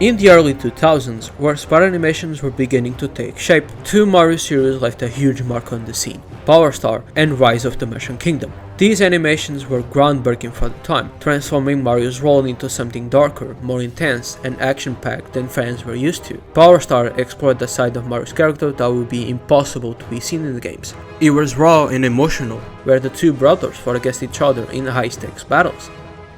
In the early 2000s, where spot animations were beginning to take shape, two Mario series left a huge mark on the scene: Power Star and Rise of the Mushroom Kingdom. These animations were groundbreaking for the time, transforming Mario's role into something darker, more intense, and action-packed than fans were used to. Power Star explored the side of Mario's character that would be impossible to be seen in the games. It was raw and emotional, where the two brothers fought against each other in high-stakes battles.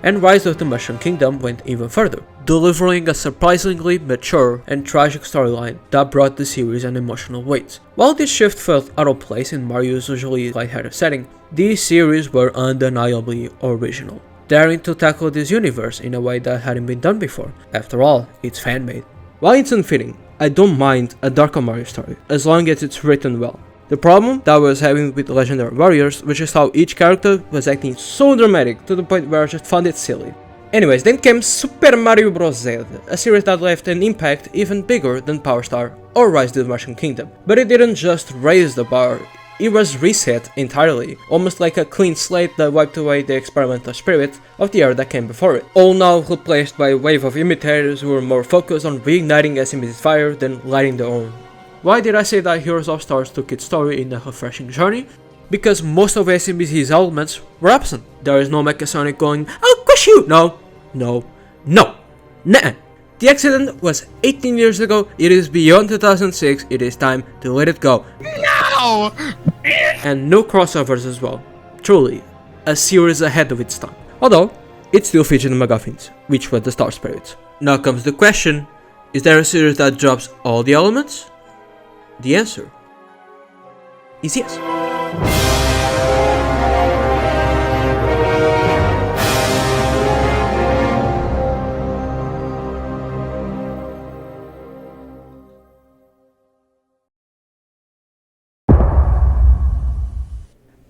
And Rise of the Mushroom Kingdom went even further, delivering a surprisingly mature and tragic storyline that brought the series an emotional weight. While this shift felt out of place in Mario's usually lighthearted setting, these series were undeniably original, daring to tackle this universe in a way that hadn't been done before. After all, it's fan-made. While it's unfitting, I don't mind a darker Mario story, as long as it's written well. The problem that I was having with Legendary Warriors was just how each character was acting so dramatic to the point where I just found it silly. Anyways, then came Super Mario Bros. Z, a series that left an impact even bigger than Power Star or Rise to the Mushroom Kingdom. But it didn't just raise the bar, it was reset entirely, almost like a clean slate that wiped away the experimental spirit of the era that came before it, all now replaced by a wave of imitators who were more focused on reigniting SMBC's fire than lighting their own. Why did I say that Heroes of Stars took its story in a refreshing journey? Because most of SMBC's elements were absent. There is no Mecha Sonic going, "I'll crush you!" No. Nuh-uh. The accident was 18 years ago, it is beyond 2006, it is time to let it go. No! And no crossovers as well. Truly, a series ahead of its time. Although, it still featured MacGuffins, which were the Star Spirits. Now comes the question, is there a series that drops all the elements? The answer is yes.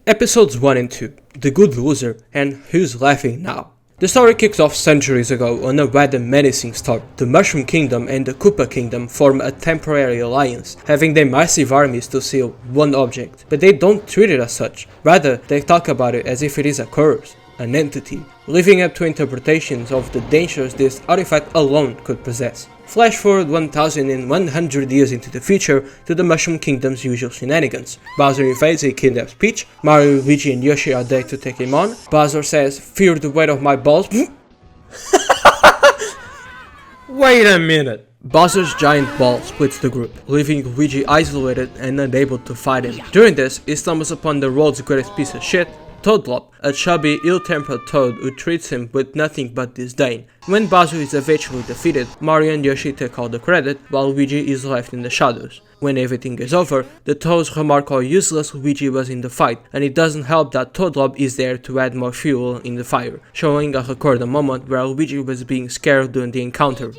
Episodes 1 and 2, The Good Loser and Who's Laughing Now. The story kicks off centuries ago on a rather menacing start. The Mushroom Kingdom and the Koopa Kingdom form a temporary alliance, having their massive armies to seal one object, but they don't treat it as such. Rather, they talk about it as if it is a curse, an entity, living up to interpretations of the dangers this artifact alone could possess. Flash forward 1100 years into the future to the Mushroom Kingdom's usual shenanigans. Bowser invades and kidnaps Peach, Mario, Luigi and Yoshi are there to take him on. Bowser says, "Fear the weight of my balls." Wait a minute. Bowser's giant ball splits the group, leaving Luigi isolated and unable to fight him. During this, he stumbles upon the world's greatest piece of shit, Toadlop, a chubby, ill-tempered toad who treats him with nothing but disdain. When Bowser is eventually defeated, Mario and Yoshi take all the credit, while Luigi is left in the shadows. When everything is over, the toads remark how useless Luigi was in the fight, and it doesn't help that Toadlop is there to add more fuel in the fire, showing a recorded moment where Luigi was being scared during the encounter.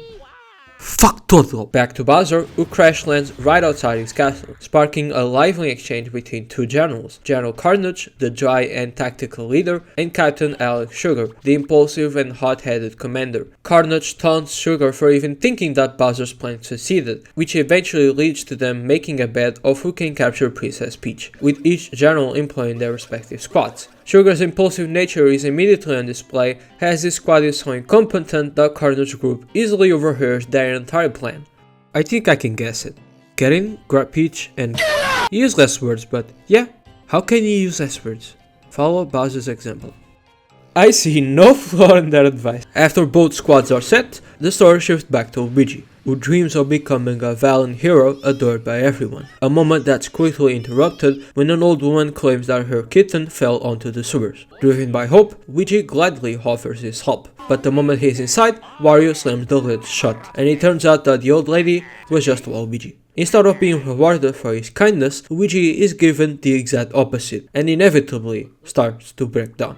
Fuck Toadlop! Back to Bowser, who crash lands right outside his castle, sparking a lively exchange between two generals, General Carnage, the dry and tactical leader, and Captain Alex Sugar, the impulsive and hot-headed commander. Carnage taunts Sugar for even thinking that Bowser's plan succeeded, which eventually leads to them making a bet of who can capture Princess Peach, with each general employing their respective squads. Sugar's impulsive nature is immediately on display, as his squad is so incompetent that Carnage Group easily overhears their entire plan. I think I can guess it. Get in, grab Peach, and use less words, but yeah, how can you use less words? Follow Bowser's example. I see no flaw in that advice. After both squads are set, the story shifts back to Luigi, who dreams of becoming a valiant hero adored by everyone. A moment that's quickly interrupted when an old woman claims that her kitten fell onto the sewers. Driven by hope, Luigi gladly offers his help, but the moment he's inside, Wario slams the lid shut, and it turns out that the old lady was just Waluigi. Instead of being rewarded for his kindness, Luigi is given the exact opposite, and inevitably starts to break down.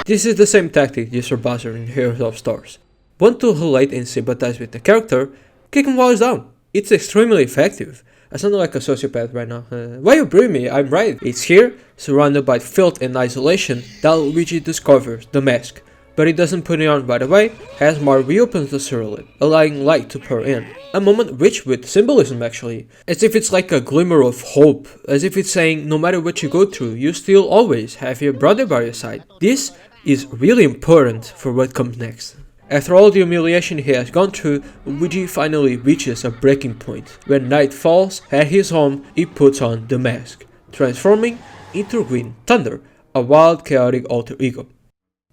This is the same tactic used for Bowser in Heroes of Stars. Want to relate and sympathize with the character? Kick him while he's down. It's extremely effective. I sound like a sociopath right now. Why you bring me? I'm right. It's here, surrounded by filth and isolation, that Luigi discovers the mask. but he doesn't put it on right away as Mario reopens the cereal lid, allowing light to pour in. A moment rich with symbolism actually, as if it's like a glimmer of hope, as if it's saying no matter what you go through, you still always have your brother by your side. This is really important for what comes next. After all the humiliation he has gone through, Luigi finally reaches a breaking point. When night falls at his home, he puts on the mask, transforming into Green Thunder, a wild, chaotic alter ego.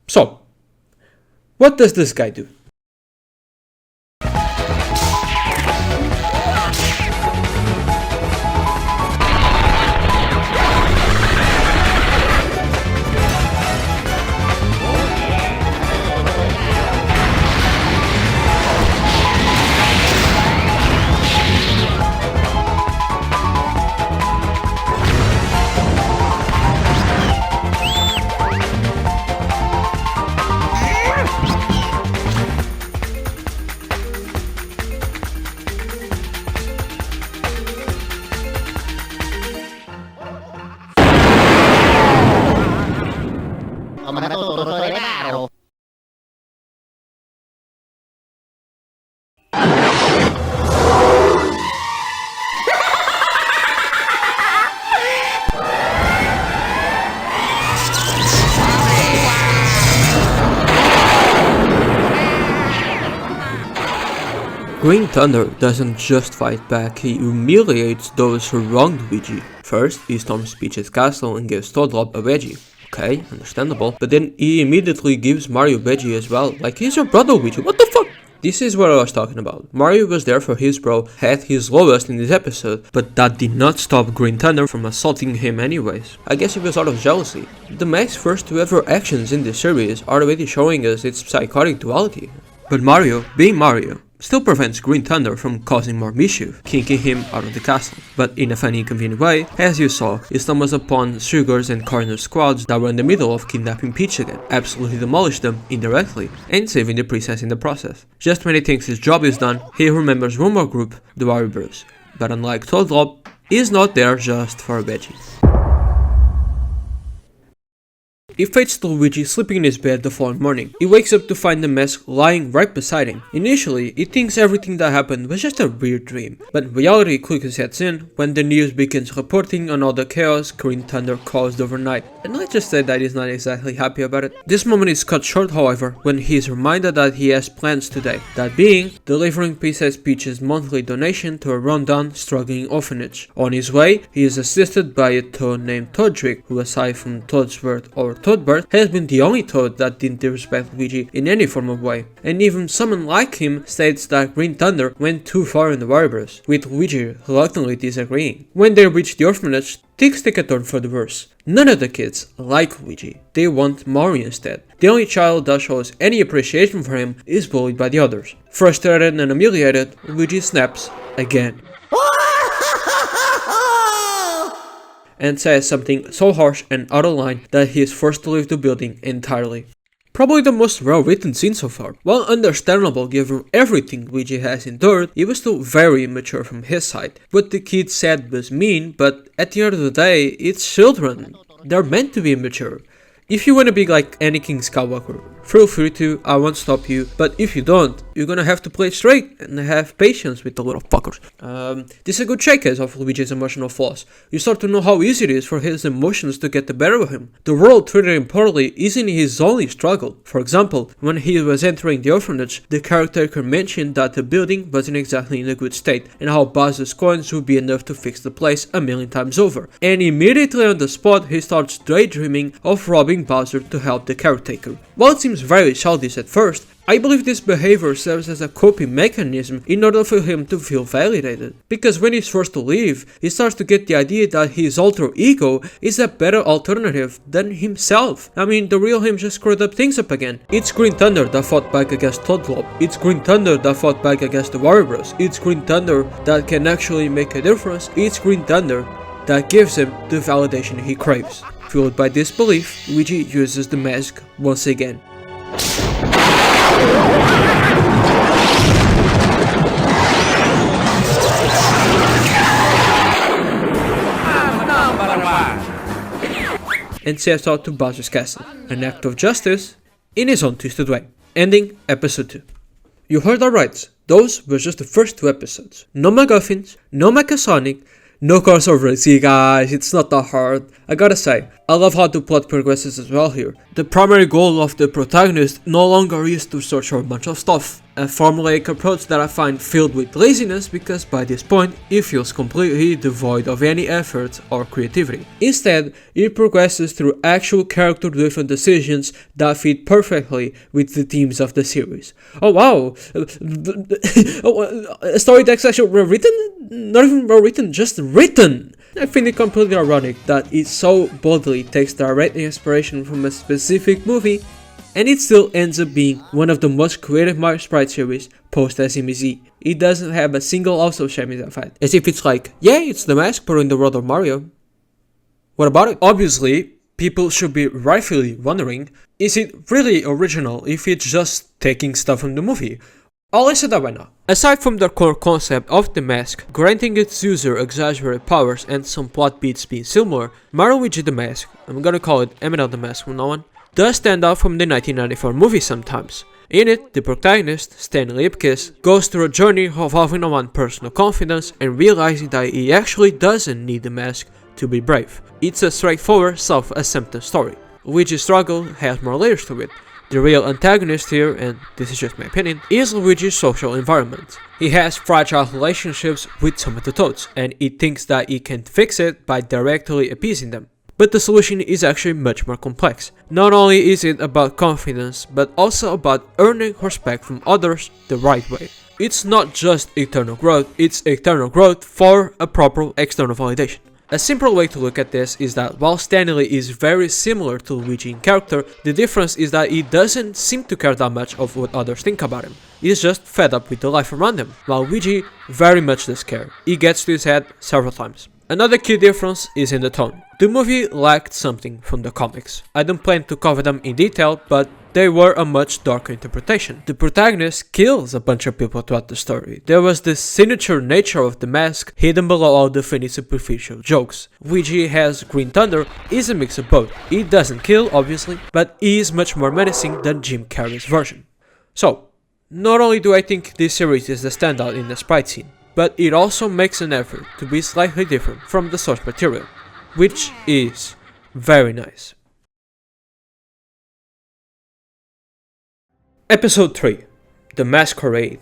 So, what does this guy do? Green Thunder doesn't just fight back, he humiliates those who wronged Luigi. First, he storms Peach's castle and gives Toadlop a veggie. Okay, understandable, but then he immediately gives Mario veggie as well, like he's your brother Luigi, what the fuck? This is what I was talking about. Mario was there for his bro, had his lowest in this episode, but that did not stop Green Thunder from assaulting him anyways. I guess it was out of jealousy. The Mac's first two ever actions in this series are already showing us its psychotic duality. But Mario, being Mario, still prevents Green Thunder from causing more mischief, kicking him out of the castle. But in a funny convenient way, as you saw, he stumbles upon Sugar's and Corner's squads that were in the middle of kidnapping Peach again, absolutely demolished them indirectly, and saving the princess in the process. Just when he thinks his job is done, he remembers one more group, the Wario Bros. But unlike Toadlop, he's not there just for a veggie. He fades to Luigi sleeping in his bed the following morning. He wakes up to find the mask lying right beside him. Initially, he thinks everything that happened was just a weird dream, but reality quickly sets in when the news begins reporting on all the chaos Green Thunder caused overnight. And let's just say that he's not exactly happy about it. This moment is cut short, however, when he is reminded that he has plans today, that being delivering Princess Peach's monthly donation to a rundown, struggling orphanage. On his way, he is assisted by a toad named Toadrick, who aside from Toadsworth or Toadbird, has been the only toad that didn't disrespect Luigi in any form of way. And even someone like him states that Green Thunder went too far in the Wario Bros, with Luigi reluctantly disagreeing. When they reach the orphanage, things take a turn for the worse. None of the kids like Luigi, they want Mario instead. The only child that shows any appreciation for him is bullied by the others. Frustrated and humiliated, Luigi snaps again. And says something so harsh and out of line that he is forced to leave the building entirely. Probably the most well-written scene so far. While understandable given everything Luigi has endured, it was still very immature from his side. What the kid said was mean, but at the end of the day, it's children. They're meant to be immature. If you want to be like Anakin Skywalker, feel free to, I won't stop you, but if you don't, you're gonna have to play straight and have patience with the little fuckers. This is a good showcase of Luigi's emotional flaws. You start to know how easy it is for his emotions to get the better of him. The world treated him poorly isn't his only struggle. For example, when he was entering the orphanage, the character mentioned that the building wasn't exactly in a good state, and how Bowser's coins would be enough to fix the place a million times over. And immediately on the spot, he starts daydreaming of robbing Bowser to help the caretaker. While it seems very childish at first, I believe this behavior serves as a coping mechanism in order for him to feel validated. Because when he's forced to leave, he starts to get the idea that his alter ego is a better alternative than himself. I mean, the real him just screwed up things up again. It's Green Thunder that fought back against Toadlop. It's Green Thunder that fought back against the Wario Bros. It's Green Thunder that can actually make a difference. It's Green Thunder that gives him the validation he craves. Fueled by this belief, Luigi uses the mask once again. And sets out to Bowser's castle. An act of justice? in his own twisted way, ending episode 2. You heard our rights, those were just the first 2 episodes. No MacGuffins, no Mechasonic, no crossover. See guys, it's not that hard. I gotta say, I love how the plot progresses as well here. The primary goal of the protagonist no longer is to search for a bunch of stuff, a formulaic approach that I find filled with laziness because by this point it feels completely devoid of any effort or creativity. Instead, it progresses through actual character-driven decisions that fit perfectly with the themes of the series. Oh wow, a story that's actually rewritten? Not even rewritten, just written! I find it completely ironic that it so boldly takes direct inspiration from a specific movie, and it still ends up being one of the most creative Mario Sprite series post SMZ. It doesn't have a single also shaming that fact, as if it's like, yeah, it's the mask but in the world of Mario. What about it? Obviously, people should be rightfully wondering, is it really original if it's just taking stuff from the movie? I'll answer that right now. Aside from the core concept of the mask, granting its user exaggerated powers and some plot beats being similar, Mario Luigi the Mask, I'm gonna call it Eminem the Mask from now on, does stand out from the 1994 movie sometimes. In it, the protagonist, Stanley Ipkiss, goes through a journey of having on personal confidence and realizing that he actually doesn't need the mask to be brave. It's a straightforward self-acceptance story. Luigi's struggle has more layers to it. The real antagonist here, and this is just my opinion, is Luigi's social environment. He has fragile relationships with some of the Toads, and he thinks that he can fix it by directly appeasing them. But the solution is actually much more complex. Not only is it about confidence, but also about earning respect from others the right way. It's not just eternal growth, it's eternal growth for a proper external validation. A simple way to look at this is that while Stanley is very similar to Luigi in character, the difference is that he doesn't seem to care that much of what others think about him. He's just fed up with the life around him, while Luigi very much does care. He gets to his head several times. Another key difference is in the tone. The movie lacked something from the comics. I don't plan to cover them in detail, but they were a much darker interpretation. The protagonist kills a bunch of people throughout the story. There was the signature nature of the mask hidden below all the funny superficial jokes. Luigi has Green Thunder is a mix of both. He doesn't kill, obviously, but he is much more menacing than Jim Carrey's version. So, not only do I think this series is the standout in the sprite scene, but it also makes an effort to be slightly different from the source material, which is very nice. Episode 3, The Masquerade.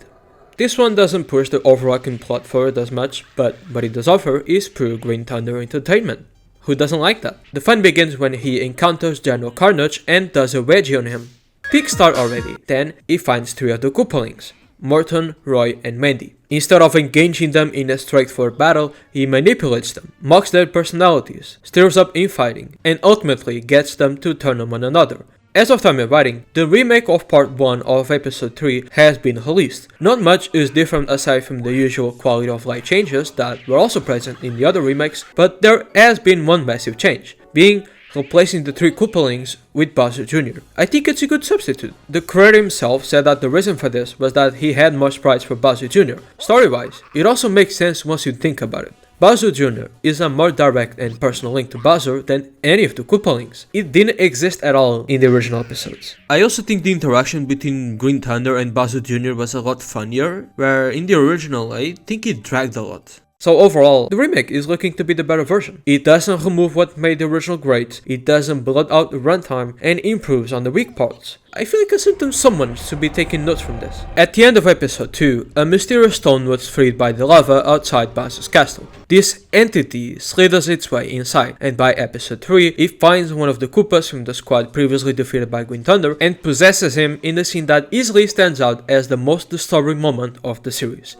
This one doesn't push the overarching plot forward as much, but what it does offer is pure Green Thunder entertainment. Who doesn't like that? The fun begins when he encounters General Carnage and does a wedgie on him. Peak start already, then he finds 3 of the Koopalings, Morton, Roy, and Mandy. Instead of engaging them in a straightforward battle, he manipulates them, mocks their personalities, stirs up infighting, and ultimately gets them to turn on one another. As of time of writing, the remake of part 1 of episode 3 has been released. Not much is different aside from the usual quality of life changes that were also present in the other remakes, but there has been one massive change, being replacing the 3 Koopalings with Bowser Jr. I think it's a good substitute. The creator himself said that the reason for this was that he had more sprites for Bowser Jr. Story-wise, it also makes sense once you think about it. Bowser Jr. is a more direct and personal link to Bowser than any of the Koopalings. It didn't exist at all in the original episodes. I also think the interaction between Green Thunder and Bowser Jr. was a lot funnier, where in the original I think it dragged a lot. So overall, the remake is looking to be the better version. It doesn't remove what made the original great, it doesn't blood out the runtime, and improves on the weak parts. I feel like a certain someone should be taking notes from this. At the end of episode 2, a mysterious stone was freed by the lava outside Bowser's castle. This entity slithers its way inside, and by episode 3, it finds one of the Koopas from the squad previously defeated by Green Thunder, and possesses him in a scene that easily stands out as the most disturbing moment of the series.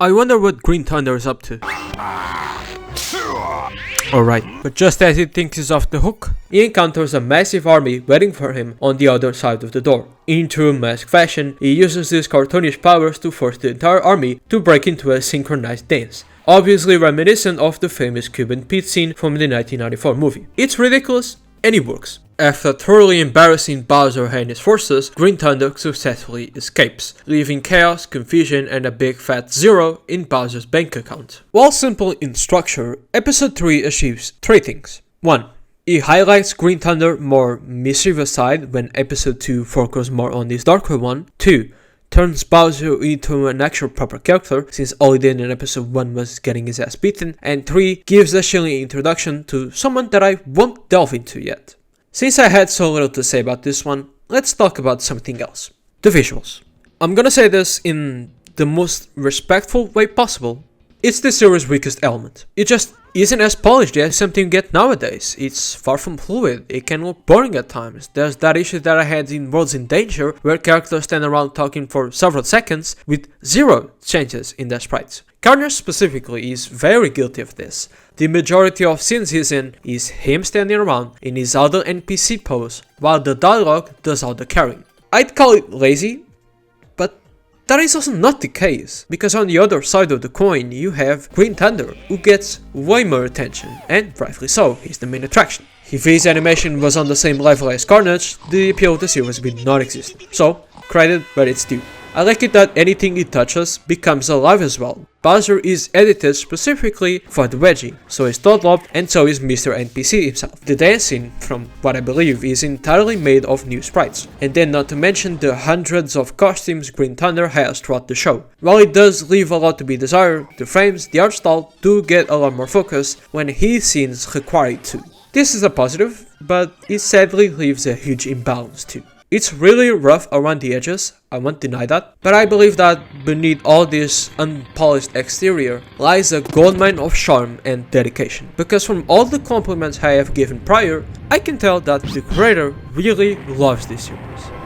I wonder what Green Thunder is up to. Alright, but just as he thinks he's off the hook, he encounters a massive army waiting for him on the other side of the door. In true mask fashion, he uses his cartoonish powers to force the entire army to break into a synchronized dance. obviously reminiscent of the famous Cuban Pete scene from the 1994 movie. It's ridiculous, and it works. After thoroughly embarrassing Bowser and his forces, Green Thunder successfully escapes, leaving chaos, confusion, and a big fat zero in Bowser's bank account. While simple in structure, Episode 3 achieves 3 things. 1. It highlights Green Thunder more mischievous side when Episode 2 focuses more on his darker one. 2. Turns Bowser into an actual proper character, since all he did in Episode 1 was getting his ass beaten. And 3. Gives a chilling introduction to someone that I won't delve into yet. Since I had so little to say about this one, let's talk about something else. The visuals. I'm gonna say this in the most respectful way possible. It's the series' weakest element. It just isn't as polished as something you get nowadays. It's far from fluid, it can look boring at times. There's that issue that I had in Worlds in Danger, where characters stand around talking for several seconds with zero changes in their sprites. Carnage specifically is very guilty of this. The majority of scenes he's in is him standing around in his other NPC pose, while the dialogue does all the carrying. I'd call it lazy, but that is also not the case, because on the other side of the coin you have Green Thunder, who gets way more attention, and rightfully so, he's the main attraction. If his animation was on the same level as Carnage, the appeal of the series would be non-existent. So, credit where it's due. I like it that anything he touches becomes alive as well. Bowser is edited specifically for the wedgie, so is Toadlop, and so is Mr. NPC himself. The dancing, from what I believe, is entirely made of new sprites, and then not to mention the hundreds of costumes Green Thunder has throughout the show. While it does leave a lot to be desired, the frames, the art style do get a lot more focus when his scenes require it to. This is a positive, but it sadly leaves a huge imbalance too. It's really rough around the edges, I won't deny that, but I believe that beneath all this unpolished exterior lies a goldmine of charm and dedication. Because from all the compliments I have given prior, I can tell that the creator really loves this series.